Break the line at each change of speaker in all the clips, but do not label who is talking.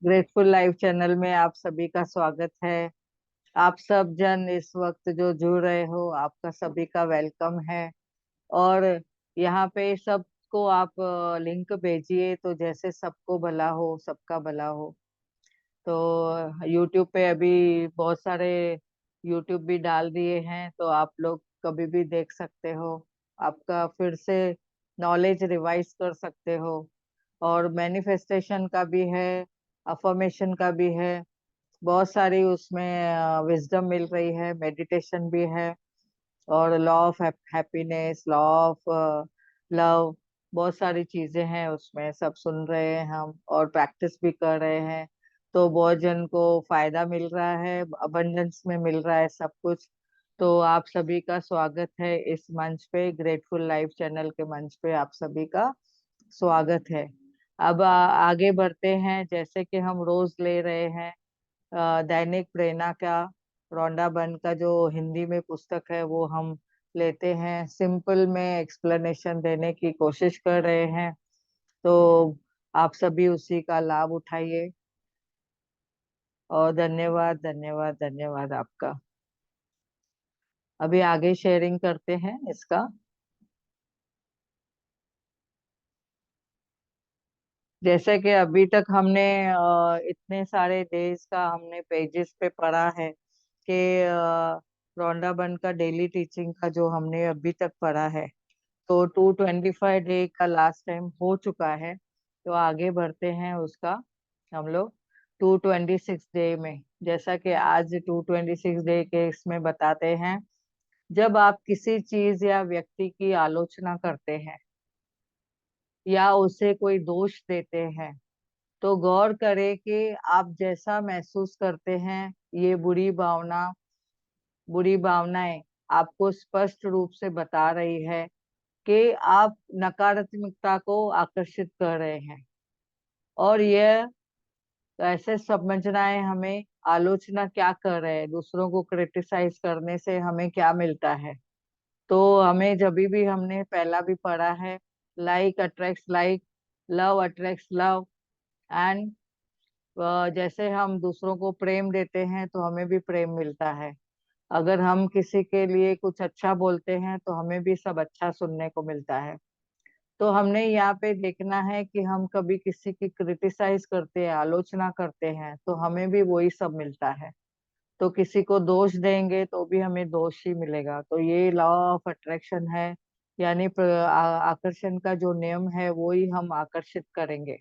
Grateful life channel में आप सभी का स्वागत है। आप सब जन इस वक्त जो जुड़ रहे हो, आपका सभी का वेलकम है। और यहाँ पे सबको आप लिंक भेजिए, तो जैसे सबको भला हो सबका भला हो। तो यूट्यूब पे अभी बहुत सारे यूट्यूब भी डाल दिए हैं, तो आप लोग कभी भी देख सकते हो। आपका फिर से नॉलेज रिवाइज कर सकते हो। और मैनिफेस्टेशन का भी है, अफर्मेशन का भी है। बहुत सारी उसमें विजडम मिल रही है, मेडिटेशन भी है। और law of happiness, law of love, बहुत सारी चीजें हैं उसमें, सब सुन रहे हैं हम और प्रैक्टिस भी कर रहे हैं। तो बहुत जन को फायदा मिल रहा है, अबंडेंस में मिल रहा है सब कुछ। तो आप सभी का स्वागत है इस मंच पे, ग्रेटफुल लाइफ चैनल के मंच पे आप सभी का स्वागत है। अब आगे बढ़ते हैं। जैसे कि हम रोज ले रहे हैं दैनिक प्रेरणा का, रोंडा बन का जो हिंदी में पुस्तक है वो हम लेते हैं, सिंपल में एक्सप्लेनेशन देने की कोशिश कर रहे हैं। तो आप सभी उसी का लाभ उठाइए। और धन्यवाद धन्यवाद धन्यवाद आपका। अभी आगे शेयरिंग करते हैं इसका। जैसे कि अभी तक हमने इतने सारे डेज का हमने पेजेस पे पढ़ा है कि रोंडा बन का डेली टीचिंग का जो हमने अभी तक पढ़ा है, तो 225 डे का लास्ट टाइम हो चुका है। तो आगे बढ़ते हैं उसका हम लोग 226 डे में। जैसा कि आज 226 डे के इसमें बताते हैं, जब आप किसी चीज या व्यक्ति की आलोचना करते हैं या उसे कोई दोष देते हैं, तो गौर करें कि आप जैसा महसूस करते हैं, ये बुरी भावनाएं आपको स्पष्ट रूप से बता रही है कि आप नकारात्मकता को आकर्षित कर रहे हैं। और यह ऐसे समझना है हमें, आलोचना क्या कर रहे हैं, दूसरों को क्रिटिसाइज करने से हमें क्या मिलता है। तो हमें जब भी हमने पहला भी पढ़ा है, like attracts like, love attracts love. And जैसे हम दूसरों को प्रेम देते हैं तो हमें भी प्रेम मिलता है। अगर हम किसी के लिए कुछ अच्छा बोलते हैं तो हमें भी सब अच्छा सुनने को मिलता है। तो हमने यहाँ पे देखना है कि हम कभी किसी की क्रिटिसाइज करते हैं, आलोचना करते हैं, तो हमें भी वही सब मिलता है। तो किसी को दोष देंगे तो भी हमें दोष ही मिलेगा। तो ये लॉ ऑफ अट्रैक्शन है, यानी आकर्षण का जो नियम है वो ही हम आकर्षित करेंगे।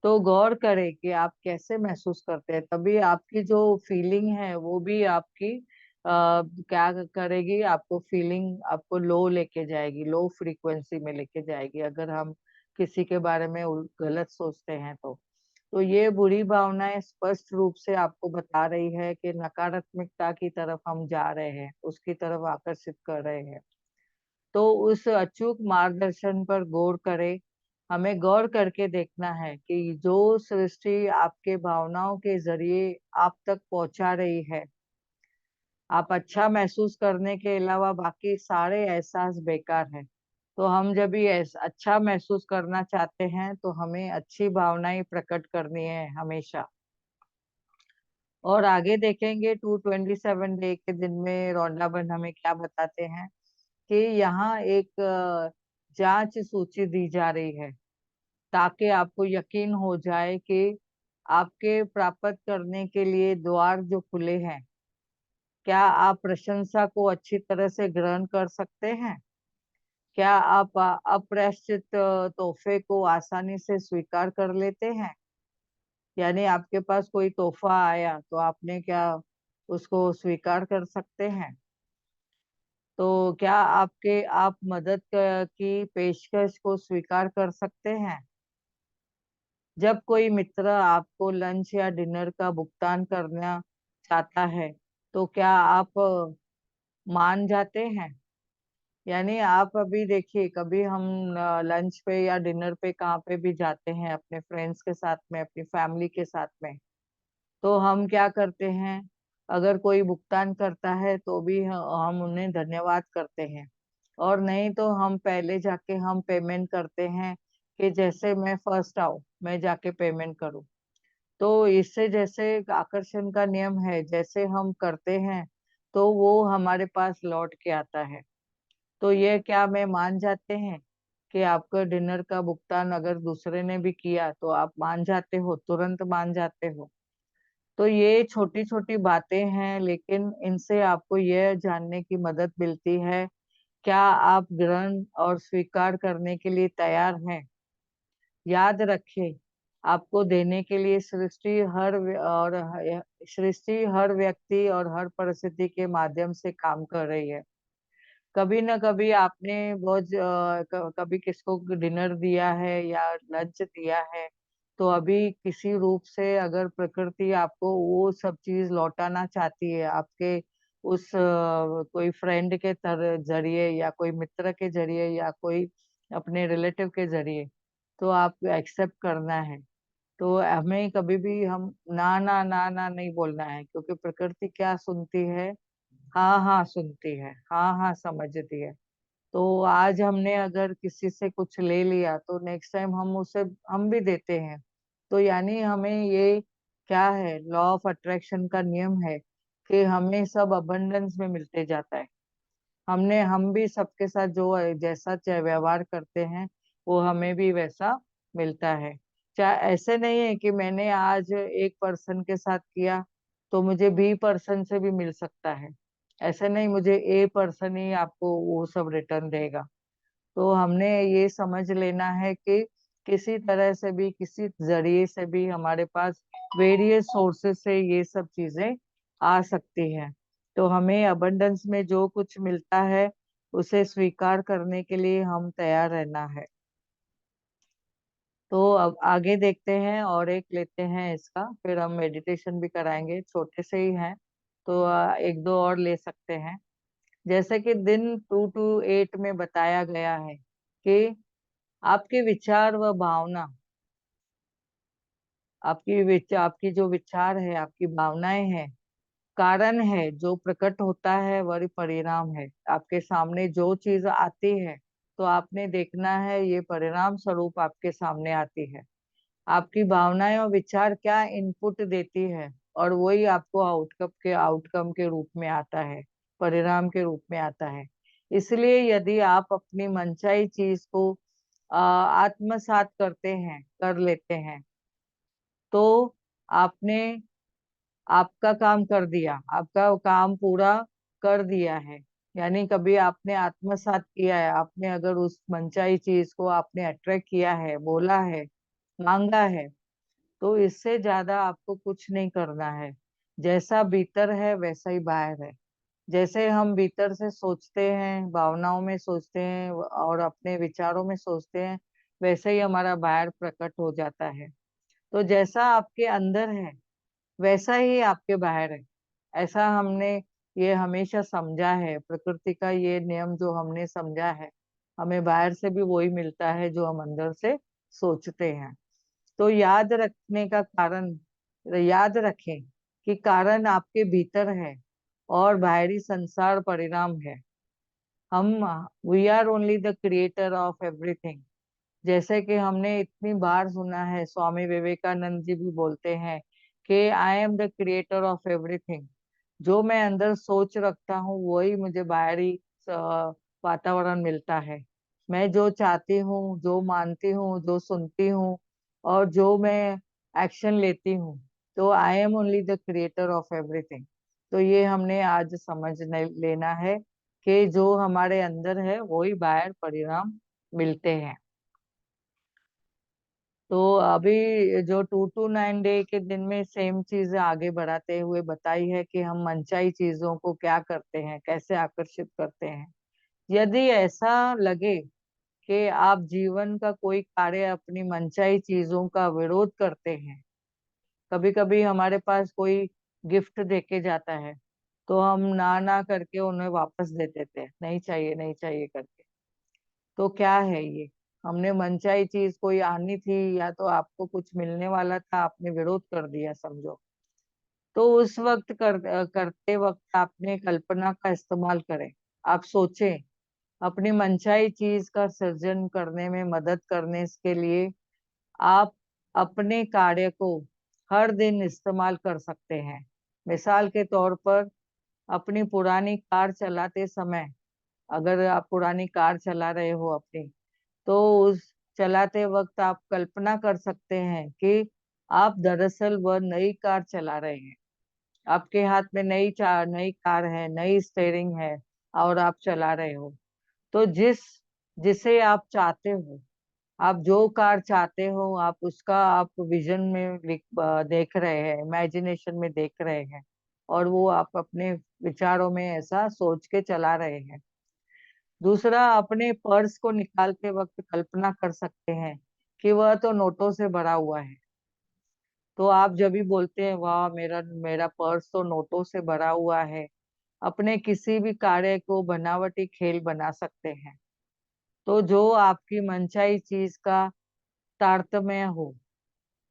तो गौर करें कि आप कैसे महसूस करते हैं, तभी आपकी जो फीलिंग है वो भी आपकी क्या करेगी, आपको फीलिंग आपको लो लेके जाएगी, लो फ्रीक्वेंसी में लेके जाएगी, अगर हम किसी के बारे में गलत सोचते हैं तो ये बुरी भावनाएं स्पष्ट रूप से आपको बता रही है कि नकारात्मकता की तरफ हम जा रहे हैं, उसकी तरफ आकर्षित कर रहे हैं। तो उस अचूक मार्गदर्शन पर गौर करें। हमें गौर करके देखना है कि जो सृष्टि आपके भावनाओं के जरिए आप तक पहुंचा रही है, आप अच्छा महसूस करने के अलावा बाकी सारे एहसास बेकार है। तो हम जब भी अच्छा महसूस करना चाहते हैं तो हमें अच्छी भावनाएं प्रकट करनी है हमेशा। और आगे देखेंगे 227 डे के दिन में रौंडाबन हमें क्या बताते हैं कि यहाँ एक जांच सूची दी जा रही है, ताकि आपको यकीन हो जाए कि आपके प्राप्त करने के लिए द्वार जो खुले हैं, क्या आप प्रशंसा को अच्छी तरह से ग्रहण कर सकते हैं? क्या आप अप्रत्याशित तोहफे को आसानी से स्वीकार कर लेते हैं? यानी आपके पास कोई तोहफा आया तो आपने क्या उसको स्वीकार कर सकते हैं? तो क्या आप मदद की पेशकश को स्वीकार कर सकते हैं? जब कोई मित्र आपको लंच या डिनर का भुगतान करना चाहता है, तो क्या आप मान जाते हैं? यानी आप अभी देखिए, कभी हम लंच पे या डिनर पे कहाँ पे भी जाते हैं अपने फ्रेंड्स के साथ में, अपनी फैमिली के साथ में, तो हम क्या करते हैं, अगर कोई भुगतान करता है तो भी हम उन्हें धन्यवाद करते हैं। और नहीं तो हम पहले जाके हम पेमेंट करते हैं कि जैसे मैं फर्स्ट आऊं मैं जाके पेमेंट करूं। तो इससे जैसे आकर्षण का नियम है, जैसे हम करते हैं तो वो हमारे पास लौट के आता है। तो ये क्या मैं मान जाते हैं कि आपका डिनर का भुगतान अगर दूसरे ने भी किया तो आप मान जाते हो, तुरंत मान जाते हो। तो ये छोटी छोटी बातें हैं, लेकिन इनसे आपको यह जानने की मदद मिलती है, क्या आप ग्रहण और स्वीकार करने के लिए तैयार हैं। याद रखें, आपको देने के लिए सृष्टि हर व्यक्ति और हर परिस्थिति के माध्यम से काम कर रही है। कभी ना कभी आपने कभी किसको डिनर दिया है या लंच दिया है, तो अभी किसी रूप से अगर प्रकृति आपको वो सब चीज लौटाना चाहती है, आपके कोई फ्रेंड के जरिए या कोई मित्र के जरिए या कोई अपने रिलेटिव के जरिए, तो आप एक्सेप्ट करना है। तो हमें कभी भी हम ना ना ना ना नहीं बोलना है, क्योंकि प्रकृति क्या सुनती है, हाँ हाँ सुनती है, हाँ हाँ समझती है। तो आज हमने अगर किसी से कुछ ले लिया तो नेक्स्ट टाइम हम भी देते हैं। तो यानी हमें ये क्या है, लॉ ऑफ अट्रैक्शन का नियम है कि हमें सब अबंडेंस में मिलते जाता है। हम भी सबके साथ जो जैसा चाहे व्यवहार करते हैं, वो हमें भी वैसा मिलता है। चाहे ऐसे नहीं है कि मैंने आज एक पर्सन के साथ किया तो मुझे बी पर्सन से भी मिल सकता है। ऐसे नहीं, मुझे ए पर्सन ही आपको वो सब रिटर्न देगा। तो हमने ये समझ लेना है कि किसी तरह से भी, किसी जरिए से भी हमारे पास वेरियस सोर्सेस से ये सब चीजें आ सकती हैं। तो हमें अबंडेंस में जो कुछ मिलता है उसे स्वीकार करने के लिए हम तैयार रहना है। तो अब आगे देखते हैं, और एक लेते हैं इसका, फिर हम मेडिटेशन भी कराएंगे, छोटे से ही हैं तो एक दो और ले सकते हैं। जैसे कि दिन 2 to 8 में बताया गया है कि आपके विचार व भावना, आपकी जो विचार है, आपकी भावनाएं हैं, कारण है। जो प्रकट होता है वही परिणाम है। आपके सामने जो चीज आती है तो आपने देखना है, ये परिणाम स्वरूप आपके सामने आती है। आपकी भावनाएं और विचार क्या इनपुट देती है, और वही आपको आउटकम के रूप में आता है, परिणाम के रूप में आता है। इसलिए यदि आप अपनी मनचाही चीज को आत्मसात कर लेते हैं, तो आपने आपका काम कर दिया, आपका काम पूरा कर दिया है। यानी कभी आपने आत्मसात किया है, आपने अगर उस मनचाही चीज को आपने अट्रैक्ट किया है, बोला है, मांगा है, तो इससे ज्यादा आपको कुछ नहीं करना है। जैसा भीतर है वैसा ही बाहर है। जैसे हम भीतर से सोचते हैं, भावनाओं में सोचते हैं और अपने विचारों में सोचते हैं, वैसे ही हमारा बाहर प्रकट हो जाता है। तो जैसा आपके अंदर है वैसा ही आपके बाहर है, ऐसा हमने ये हमेशा समझा है। प्रकृति का ये नियम जो हमने समझा है, हमें बाहर से भी वही मिलता है जो हम अंदर से सोचते हैं। तो याद रखें कि कारण आपके भीतर है और बाहरी संसार परिणाम है। हम we are only the creator of everything. जैसे कि हमने इतनी बार सुना है, स्वामी विवेकानंद जी भी बोलते हैं कि I am the creator of everything. जो मैं अंदर सोच रखता हूँ वही मुझे बाहरी वातावरण मिलता है। मैं जो चाहती हूँ, जो मानती हूँ, जो सुनती हूँ और जो मैं एक्शन लेती हूँ, तो I am only the creator of everything. तो ये हमने आज लेना है कि जो हमारे अंदर है वही बाहर परिणाम मिलते हैं। तो अभी जो 2 to 9 डे के दिन में सेम चीज आगे बढ़ाते हुए बताई है कि हम मनचाही चीजों को क्या करते हैं, कैसे आकर्षित करते हैं। यदि ऐसा लगे कि आप जीवन का कोई कार्य अपनी मनचाही चीजों का विरोध करते हैं, कभी कभी हमारे पास कोई गिफ्ट देके जाता है तो हम ना ना करके उन्हें वापस दे देते हैं, नहीं चाहिए नहीं चाहिए करके। तो क्या है ये, हमने मनचाही चीज कोई आनी थी या तो आपको कुछ मिलने वाला था, आपने विरोध कर दिया समझो। तो उस वक्त करते वक्त आपने कल्पना का इस्तेमाल करें। आप सोचें, अपनी मनचाही चीज का सृजन करने में मदद करने के लिए आप अपने कार्य को हर दिन इस्तेमाल कर सकते हैं। मिसाल के तौर पर, अपनी पुरानी कार चलाते समय, अगर आप पुरानी कार चला रहे हो अपनी, तो उस चलाते वक्त आप कल्पना कर सकते हैं कि आप दरअसल वह नई कार चला रहे हैं। आपके हाथ में नई कार है, नई स्टेयरिंग है, और आप चला रहे हो। तो जिसे आप चाहते हो, आप जो कार चाहते हो, आप उसका आप विजन में देख रहे हैं, इमेजिनेशन में देख रहे हैं, और वो आप अपने विचारों में ऐसा सोच के चला रहे हैं। दूसरा, अपने पर्स को निकालते वक्त कल्पना कर सकते हैं कि वह तो नोटों से भरा हुआ है। तो आप जब भी बोलते हैं वाह, मेरा मेरा पर्स तो नोटों से भरा हुआ है, अपने किसी भी कार्य को बनावटी खेल बना सकते हैं। तो जो आपकी मनचाही चीज का तारतम्य हो,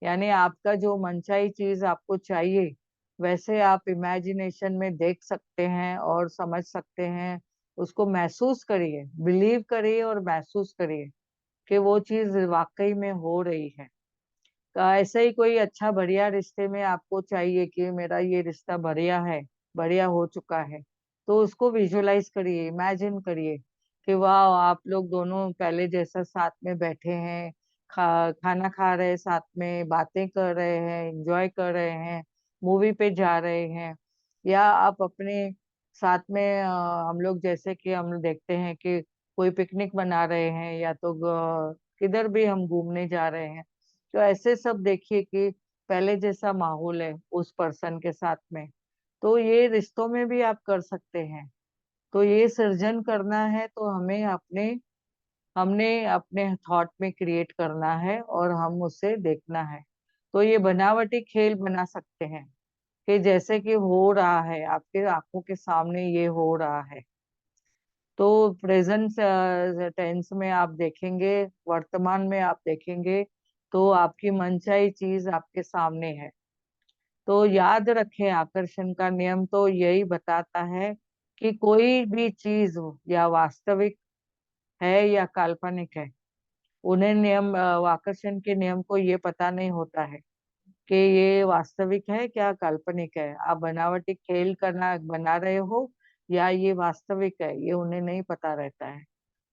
यानी आपका जो मनचाही चीज आपको चाहिए, वैसे आप इमेजिनेशन में देख सकते हैं और समझ सकते हैं। उसको महसूस करिए, बिलीव करिए और महसूस करिए कि वो चीज वाकई में हो रही है। ऐसे ही कोई अच्छा बढ़िया रिश्ते में आपको चाहिए कि मेरा ये रिश्ता बढ़िया है, बढ़िया हो चुका है, तो उसको विजुलाइज करिए, इमेजिन करिए कि वाह, आप लोग दोनों पहले जैसा साथ में बैठे हैं, खाना खा रहे हैं, साथ में बातें कर रहे हैं, एंजॉय कर रहे हैं, मूवी पे जा रहे हैं, या आप अपने साथ में हम लोग जैसे कि हम लोग देखते हैं कि कोई पिकनिक मना रहे हैं, या तो किधर भी हम घूमने जा रहे हैं। तो ऐसे सब देखिए कि पहले जैसा माहौल है उस पर्सन के साथ में। तो ये रिश्तों में भी आप कर सकते हैं। तो ये सृजन करना है तो हमने अपने थॉट में क्रिएट करना है और हम उसे देखना है। तो ये बनावटी खेल बना सकते हैं कि जैसे कि हो रहा है, आपके आंखों के सामने ये हो रहा है। तो प्रेजेंट टेंस में आप देखेंगे, वर्तमान में आप देखेंगे, तो आपकी मनचाही चीज आपके सामने है। तो याद रखें, आकर्षण का नियम तो यही बताता है कि कोई भी चीज या वास्तविक है या काल्पनिक है, उन्हें आकर्षण के नियम को ये पता नहीं होता है कि ये वास्तविक है क्या काल्पनिक है। आप बनावटी खेल करना बना रहे हो या ये वास्तविक है, ये उन्हें नहीं पता रहता है।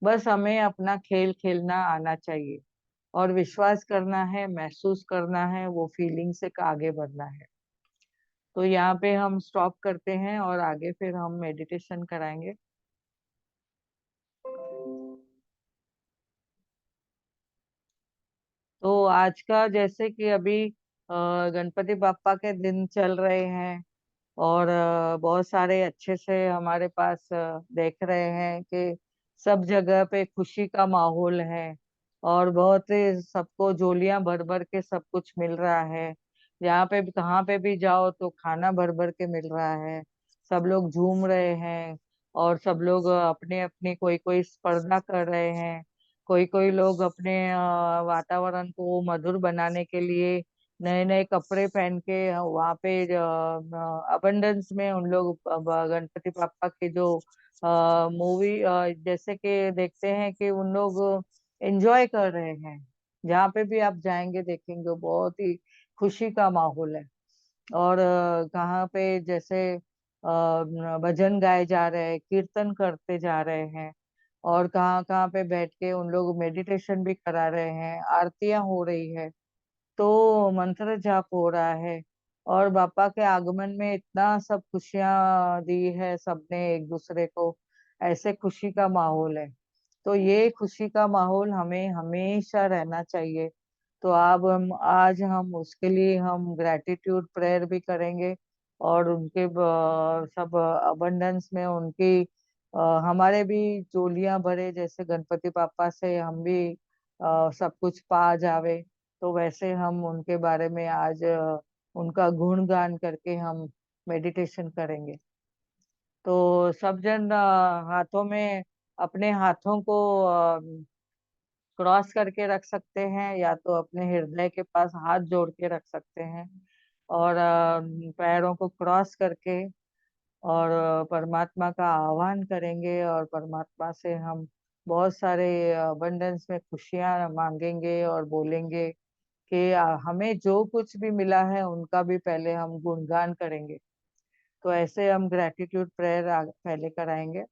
बस हमें अपना खेल खेलना आना चाहिए, और विश्वास करना है, महसूस करना है, वो फीलिंग से आगे बढ़ना है। तो यहाँ पे हम स्टॉप करते हैं और आगे फिर हम मेडिटेशन कराएंगे। तो आज का जैसे कि अभी गणपति बापा के दिन चल रहे हैं, और बहुत सारे अच्छे से हमारे पास देख रहे हैं कि सब जगह पे खुशी का माहौल है, और बहुत ही सबको झोलियां भर भर के सब कुछ मिल रहा है। यहाँ पे भी, कहाँ पे भी जाओ तो खाना भर भर के मिल रहा है। सब लोग झूम रहे हैं, और सब लोग अपने अपने, कोई कोई स्पर्धा कर रहे हैं, कोई कोई लोग अपने वातावरण को मधुर बनाने के लिए नए नए कपड़े पहन के वहां पे अबंडेंस में उन लोग गणपति पापा के जो मूवी जैसे कि देखते हैं कि उन लोग एंजॉय कर रहे हैं। जहाँ पे भी आप जाएंगे देखेंगे बहुत ही खुशी का माहौल है। और कहाँ पे जैसे भजन गाए जा रहे हैं, कीर्तन करते जा रहे हैं, और कहाँ कहाँ पे बैठ के उन लोग मेडिटेशन भी करा रहे हैं, आरतियां हो रही है, तो मंत्र जाप हो रहा है। और बापा के आगमन में इतना सब खुशियां दी है सबने एक दूसरे को, ऐसे खुशी का माहौल है। तो ये खुशी का माहौल हमें हमेशा रहना चाहिए। तो अब हम आज हम उसके लिए हम ग्रेटिट्यूड प्रेयर भी करेंगे, और उनके सब अबंडेंस में उनकी हमारे भी जोलियां भरे, जैसे गणपति पापा से हम भी सब कुछ पा जावे। तो वैसे हम उनके बारे में आज उनका गुणगान करके हम मेडिटेशन करेंगे। तो सब जन हाथों में, अपने हाथों को क्रॉस करके रख सकते हैं, या तो अपने हृदय के पास हाथ जोड़ के रख सकते हैं, और पैरों को क्रॉस करके, और परमात्मा का आह्वान करेंगे, और परमात्मा से हम बहुत सारे अबंडेंस में खुशियां मांगेंगे और बोलेंगे कि हमें जो कुछ भी मिला है उनका भी पहले हम गुणगान करेंगे। तो ऐसे हम ग्रेटिट्यूड प्रेयर पहले कराएंगे।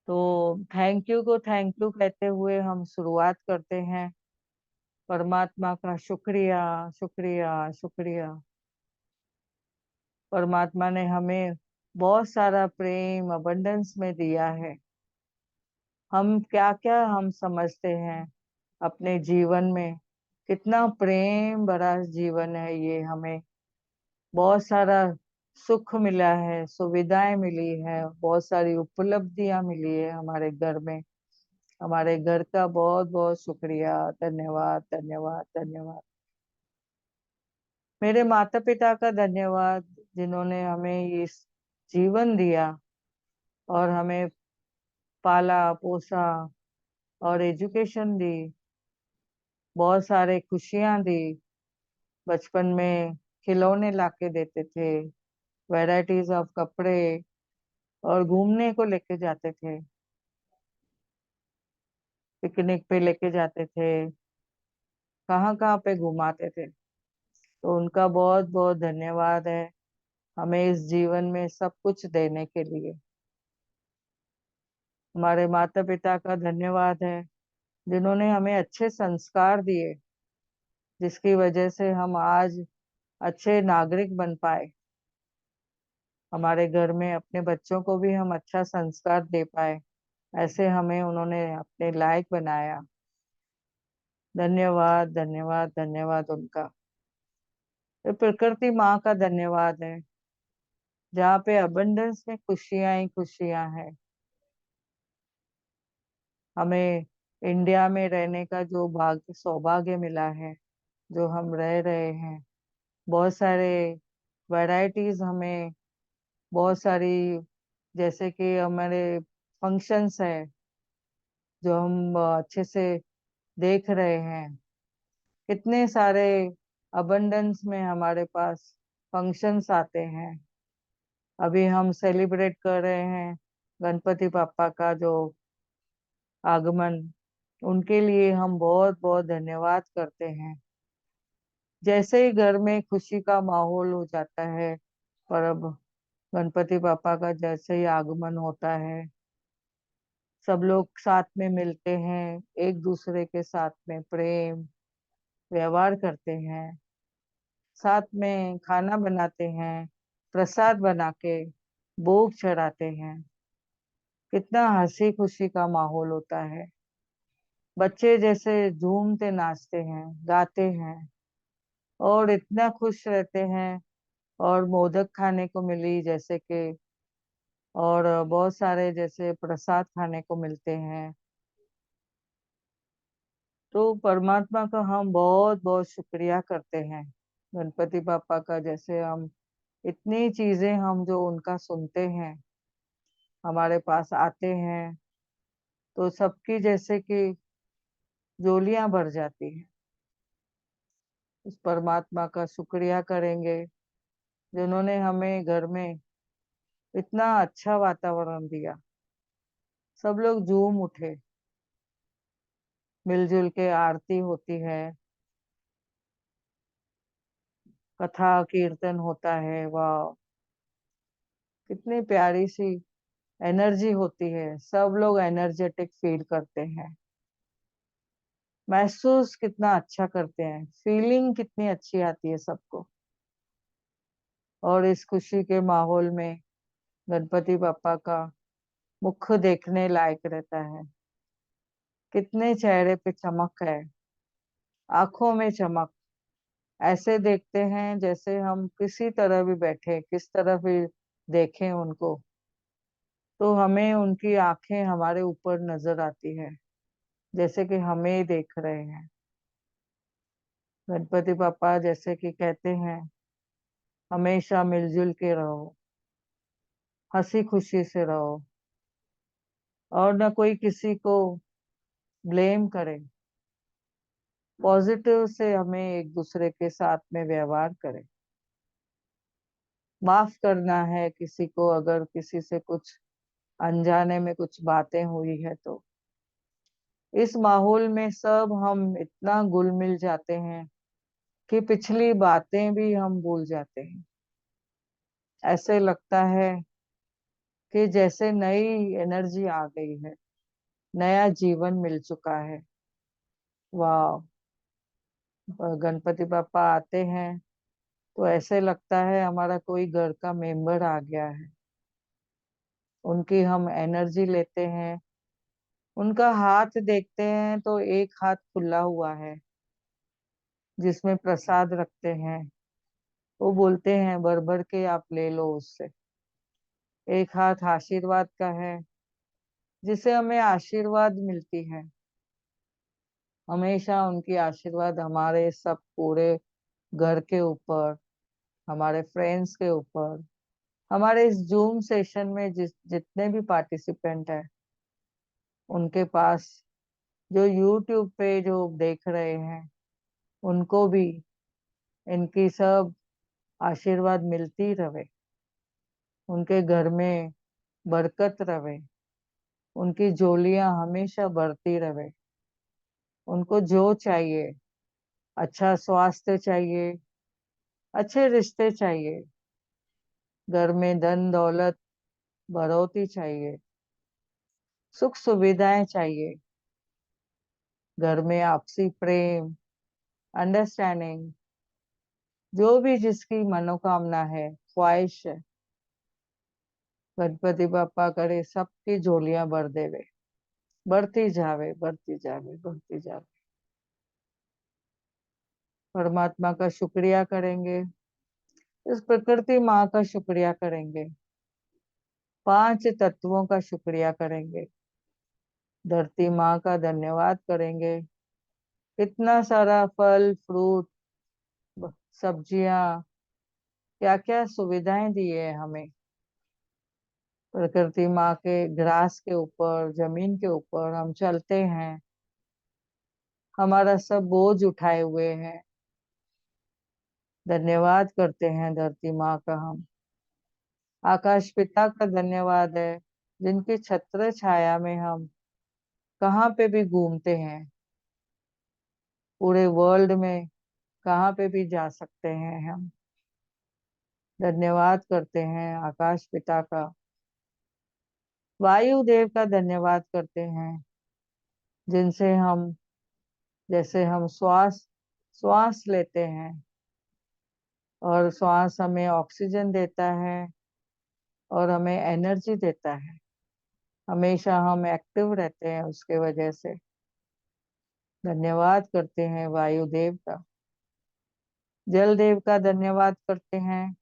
तो थैंक यू को थैंक यू कहते हुए हम शुरुआत करते हैं। परमात्मा का शुक्रिया, शुक्रिया, शुक्रिया। परमात्मा ने हमें बहुत सारा प्रेम अबंडेंस में दिया है। हम क्या क्या हम समझते हैं अपने जीवन में, कितना प्रेम भरा जीवन है ये। हमें बहुत सारा सुख मिला है, सुविधाएं मिली है, बहुत सारी उपलब्धियां मिली है हमारे घर में। हमारे घर का बहुत बहुत शुक्रिया, धन्यवाद, धन्यवाद, धन्यवाद। मेरे माता पिता का धन्यवाद, जिन्होंने हमें इस जीवन दिया और हमें पाला पोसा और एजुकेशन दी, बहुत सारे खुशियां दी। बचपन में खिलौने लाके देते थे, वैरायटीज ऑफ कपड़े, और घूमने को लेके जाते थे, पिकनिक पे लेके जाते थे, कहाँ कहाँ पे घुमाते थे। तो उनका बहुत बहुत धन्यवाद है हमें इस जीवन में सब कुछ देने के लिए। हमारे माता पिता का धन्यवाद है जिन्होंने हमें अच्छे संस्कार दिए, जिसकी वजह से हम आज अच्छे नागरिक बन पाए। हमारे घर में अपने बच्चों को भी हम अच्छा संस्कार दे पाए, ऐसे हमें उन्होंने अपने लायक बनाया। धन्यवाद, धन्यवाद, धन्यवाद उनका। तो प्रकृति माँ का धन्यवाद है, जहाँ पे अबंडेंस में खुशियां ही खुशियां हैं। हमें इंडिया में रहने का जो भाग्य सौभाग्य मिला है, जो हम रह रहे हैं, बहुत सारे वैरायटीज हमें, बहुत सारी, जैसे कि हमारे फंक्शंस है जो हम अच्छे से देख रहे हैं। कितने सारे अबंडेंस में हमारे पास फंक्शंस आते हैं। अभी हम सेलिब्रेट कर रहे हैं गणपति पापा का जो आगमन, उनके लिए हम बहुत बहुत धन्यवाद करते हैं। जैसे ही घर में खुशी का माहौल हो जाता है, पर अब गणपति पापा का जैसे ही आगमन होता है, सब लोग साथ में मिलते हैं, एक दूसरे के साथ में प्रेम व्यवहार करते हैं, साथ में खाना बनाते हैं, प्रसाद बना के भोग चढ़ाते हैं। कितना हंसी खुशी का माहौल होता है। बच्चे जैसे झूमते नाचते हैं, गाते हैं, और इतना खुश रहते हैं। और मोदक खाने को मिली जैसे कि, और बहुत सारे जैसे प्रसाद खाने को मिलते हैं। तो परमात्मा का हम बहुत बहुत शुक्रिया करते हैं। गणपति पापा का जैसे हम इतनी चीजें हम जो उनका सुनते हैं, हमारे पास आते हैं, तो सबकी जैसे कि जोलियां भर जाती हैं। उस परमात्मा का शुक्रिया करेंगे जिन्होंने हमें घर में इतना अच्छा वातावरण दिया। सब लोग झूम उठे, मिलजुल के आरती होती है, कथा कीर्तन होता है। वाह, कितनी प्यारी सी एनर्जी होती है, सब लोग एनर्जेटिक फील करते हैं, महसूस कितना अच्छा करते हैं, फीलिंग कितनी अच्छी आती है सबको। और इस खुशी के माहौल में गणपति पापा का मुख देखने लायक रहता है। कितने चेहरे पे चमक है, आंखों में चमक। ऐसे देखते हैं जैसे हम किसी तरह भी बैठे, किस तरह भी देखें उनको, तो हमें उनकी आंखें हमारे ऊपर नजर आती है, जैसे कि हमें देख रहे हैं। गणपति पापा जैसे कि कहते हैं, हमेशा मिलजुल के रहो, हंसी खुशी से रहो, और न कोई किसी को ब्लेम करे, पॉजिटिव से हमें एक दूसरे के साथ में व्यवहार करें। माफ करना है किसी को, अगर किसी से कुछ अनजाने में कुछ बातें हुई है तो इस माहौल में सब हम इतना घुल मिल जाते हैं कि पिछली बातें भी हम भूल जाते हैं। ऐसे लगता है कि जैसे नई एनर्जी आ गई है, नया जीवन मिल चुका है। वाह। गणपति बापा आते हैं तो ऐसे लगता है हमारा कोई घर का मेंबर आ गया है। उनकी हम एनर्जी लेते हैं, उनका हाथ देखते हैं तो एक हाथ खुला हुआ है जिसमें प्रसाद रखते हैं। वो बोलते हैं भर भर के आप ले लो उससे। एक हाथ आशीर्वाद का है जिससे हमें आशीर्वाद मिलती है। हमेशा उनकी आशीर्वाद हमारे सब पूरे घर के ऊपर, हमारे फ्रेंड्स के ऊपर, हमारे इस जूम सेशन में जितने भी पार्टिसिपेंट हैं उनके पास, जो यूट्यूब पे जो देख रहे हैं उनको भी इनकी सब आशीर्वाद मिलती रहे। उनके घर में बरकत रहे, उनकी झोलियां हमेशा भरती रहे। उनको जो चाहिए, अच्छा स्वास्थ्य चाहिए, अच्छे रिश्ते चाहिए, घर में धन दौलत बढ़ोतरी चाहिए, सुख सुविधाएं चाहिए, घर में आपसी प्रेम, अंडरस्टैंडिंग, जो भी जिसकी मनोकामना है, ख्वाहिश है, गणपति बापा करे सबकी झोलियां भर देवे, बढ़ती जावे, बढ़ती जावे, बढ़ती जावे। परमात्मा का शुक्रिया करेंगे, इस प्रकृति माँ का शुक्रिया करेंगे, पांच तत्वों का शुक्रिया करेंगे, धरती माँ का धन्यवाद करेंगे। कितना सारा फल फ्रूट, सब्जियां, क्या क्या सुविधाएं दी है हमें। प्रकृति माँ के ग्रास के ऊपर, जमीन के ऊपर हम चलते हैं, हमारा सब बोझ उठाए हुए हैं। धन्यवाद करते हैं धरती माँ का हम। आकाश पिता का धन्यवाद है जिनकी छत्र छाया में हम कहाँ पे भी घूमते हैं, पूरे वर्ल्ड में कहाँ पे भी जा सकते हैं हम। धन्यवाद करते हैं आकाश पिता का। वायु देव का धन्यवाद करते हैं जिनसे हम, जैसे हम श्वास श्वास लेते हैं और श्वास हमें ऑक्सीजन देता है और हमें एनर्जी देता है। हमेशा हम एक्टिव रहते हैं उसके वजह से। धन्यवाद करते हैं वायु देव का। जल देव का धन्यवाद करते हैं।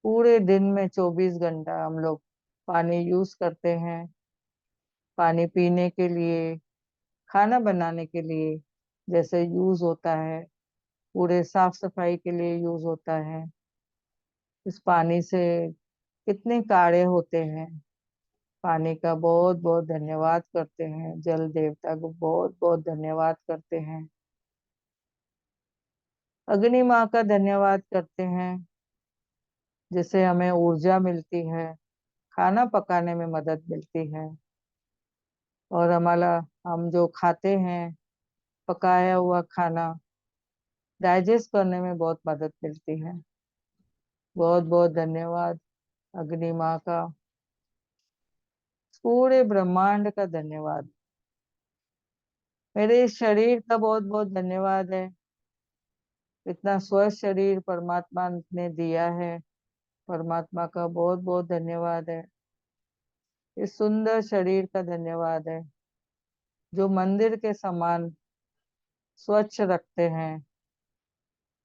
पूरे दिन में 24 घंटा हम लोग पानी यूज करते हैं, पानी पीने के लिए, खाना बनाने के लिए जैसे यूज होता है, पूरे साफ सफाई के लिए यूज होता है। इस पानी से कितने कार्य होते हैं। पानी का बहुत बहुत धन्यवाद करते हैं, जल देवता को बहुत बहुत धन्यवाद करते हैं। अग्नि माँ का धन्यवाद करते हैं जिससे हमें ऊर्जा मिलती है, खाना पकाने में मदद मिलती है, और हमारा हम जो खाते हैं पकाया हुआ खाना डाइजेस्ट करने में बहुत मदद मिलती है। बहुत बहुत धन्यवाद अग्नि माँ का। पूरे ब्रह्मांड का धन्यवाद। मेरे इस शरीर का बहुत बहुत धन्यवाद है। इतना स्वस्थ शरीर परमात्मा ने दिया है, परमात्मा का बहुत बहुत धन्यवाद है। इस सुंदर शरीर का धन्यवाद है जो मंदिर के समान स्वच्छ रखते हैं।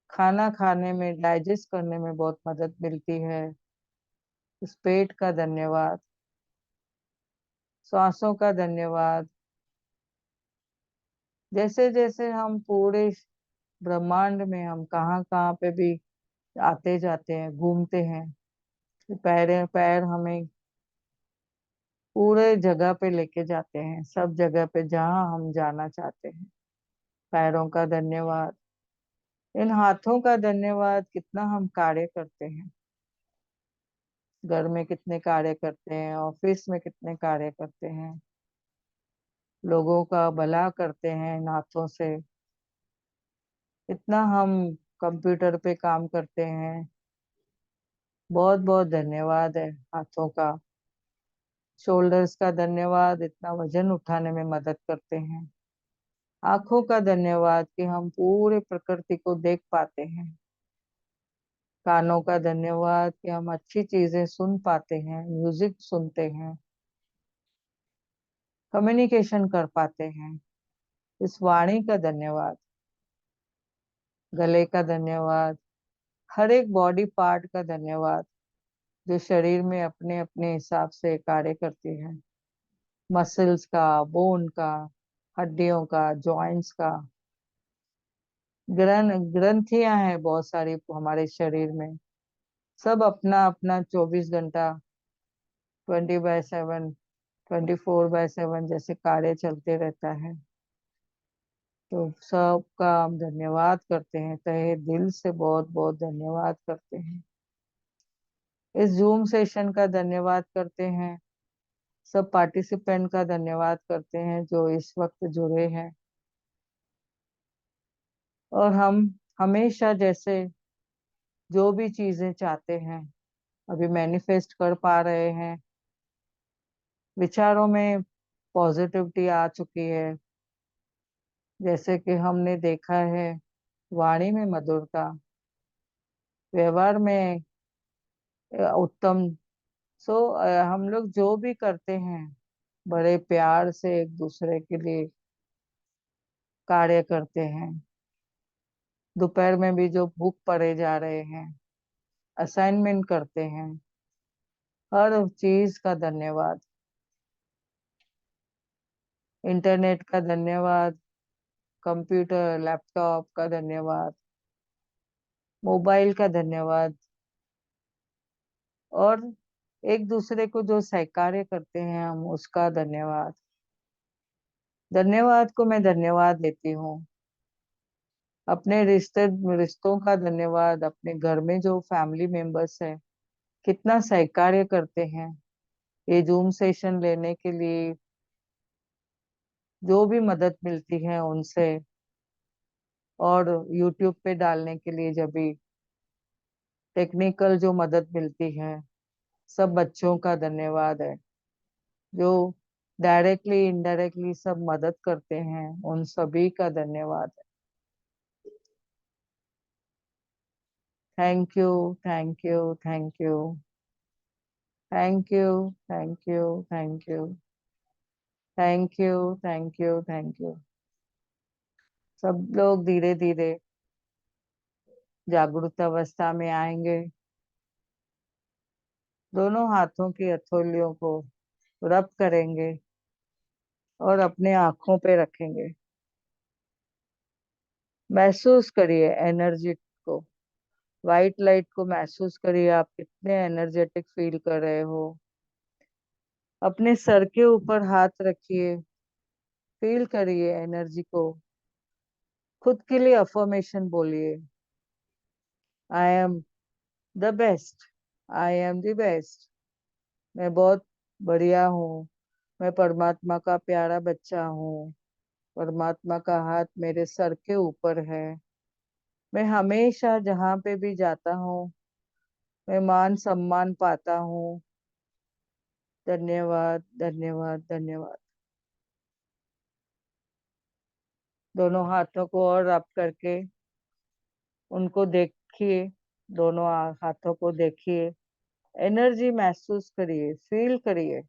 खाना खाने में, डाइजेस्ट करने में बहुत मदद मिलती है। इस पेट का धन्यवाद। सांसों का धन्यवाद। जैसे जैसे हम पूरे ब्रह्मांड में हम कहाँ कहाँ पे भी आते जाते हैं, घूमते हैं, पैर पैर हमें पूरे जगह पे लेके जाते हैं, सब जगह पे जहाँ हम जाना चाहते हैं। पैरों का धन्यवाद। इन हाथों का धन्यवाद, कितना हम कार्य करते हैं, घर में कितने कार्य करते हैं, ऑफिस में कितने कार्य करते हैं। लोगों का भला करते हैं इन हाथों से। इतना हम कंप्यूटर पे काम करते हैं। बहुत बहुत धन्यवाद है हाथों का। शोल्डर्स का धन्यवाद, इतना वजन उठाने में मदद करते हैं। आंखों का धन्यवाद कि हम पूरे प्रकृति को देख पाते हैं। कानों का धन्यवाद कि हम अच्छी चीजें सुन पाते हैं, म्यूजिक सुनते हैं, कम्युनिकेशन कर पाते हैं। इस वाणी का धन्यवाद। गले का धन्यवाद। हर एक बॉडी पार्ट का धन्यवाद जो शरीर में अपने अपने हिसाब से कार्य करती है। मसल्स का, बोन का, हड्डियों का, जॉइंट्स का। ग्रंथियां हैं बहुत सारी हमारे शरीर में। सब अपना अपना 24 घंटा 20/7, 24/7 जैसे कार्य चलते रहता है। तो सबका हम धन्यवाद करते हैं, तहे दिल से बहुत बहुत धन्यवाद करते हैं। इस जूम सेशन का धन्यवाद करते हैं। सब पार्टिसिपेंट का धन्यवाद करते हैं जो इस वक्त जुड़े हैं। और हम हमेशा जैसे जो भी चीजें चाहते हैं अभी मैनिफेस्ट कर पा रहे हैं। विचारों में पॉजिटिविटी आ चुकी है। जैसे कि हमने देखा है वाणी में मधुरता, व्यवहार में उत्तम। हम लोग जो भी करते हैं बड़े प्यार से एक दूसरे के लिए कार्य करते हैं। दोपहर में भी जो बुक पढ़े जा रहे हैं, असाइनमेंट करते हैं, हर चीज का धन्यवाद। इंटरनेट का धन्यवाद, कंप्यूटर लैपटॉप का धन्यवाद, मोबाइल का धन्यवाद। और एक दूसरे को जो सहकार्य करते हैं हम उसका धन्यवाद। धन्यवाद को मैं धन्यवाद देती हूँ। अपने रिश्तों का धन्यवाद। अपने घर में जो फैमिली मेंबर्स है कितना सहकार्य करते हैं ये जूम सेशन लेने के लिए। जो भी मदद मिलती है उनसे, और यूट्यूब पे डालने के लिए जब भी टेक्निकल जो मदद मिलती है। सब बच्चों का धन्यवाद है जो डायरेक्टली इनडायरेक्टली सब मदद करते हैं, उन सभी का धन्यवाद है। Thank you, thank you, thank you, thank you, thank you, thank you, thank you, thank you, thank you. सब लोग धीरे धीरे जागरूक अवस्था में आएंगे। दोनों हाथों की हथेलियों को रब करेंगे और अपने आंखों पे रखेंगे। महसूस करिए एनर्जी को, वाइट लाइट को महसूस करिए। आप कितने एनर्जेटिक फील कर रहे हो। अपने सर के ऊपर हाथ रखिए, फील करिए एनर्जी को। खुद के लिए अफर्मेशन बोलिए, I am the best, I am the best. मैं बहुत बढ़िया हूँ। मैं परमात्मा का प्यारा बच्चा हूँ। परमात्मा का हाथ मेरे सर के ऊपर है। मैं हमेशा जहाँ पे भी जाता हूँ मैं मान सम्मान पाता हूँ। धन्यवाद, धन्यवाद, धन्यवाद। दोनों हाथों को और रब करके उनको देखिए। दोनों हाथों को देखिए, एनर्जी महसूस करिए, फील करिए।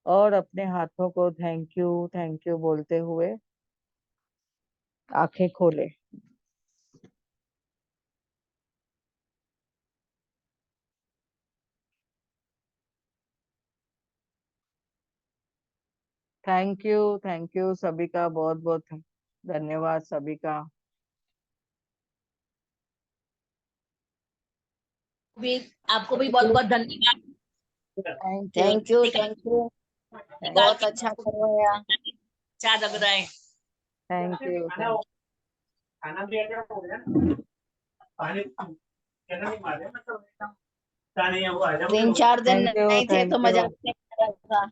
और अपने हाथों को थैंक यू बोलते हुए आंखें खोले। थैंक यू सभी का, बहुत बहुत धन्यवाद सभी का।
भी आपको भी बहुत बहुत धन्यवाद।
Thank you,
thank you, thank you.
निकाल
बहुत
के
अच्छा करवाया।
अच्छा लग रहा है।
Thank you.
खाना भी हो गया ना। पानी कहना नहीं मारे मतलब नहीं वो आ जाओ।
3-4 दिन
थैंक यू,
नहीं थे तो
थैंक
मजा
यू,
नहीं आ रहा था।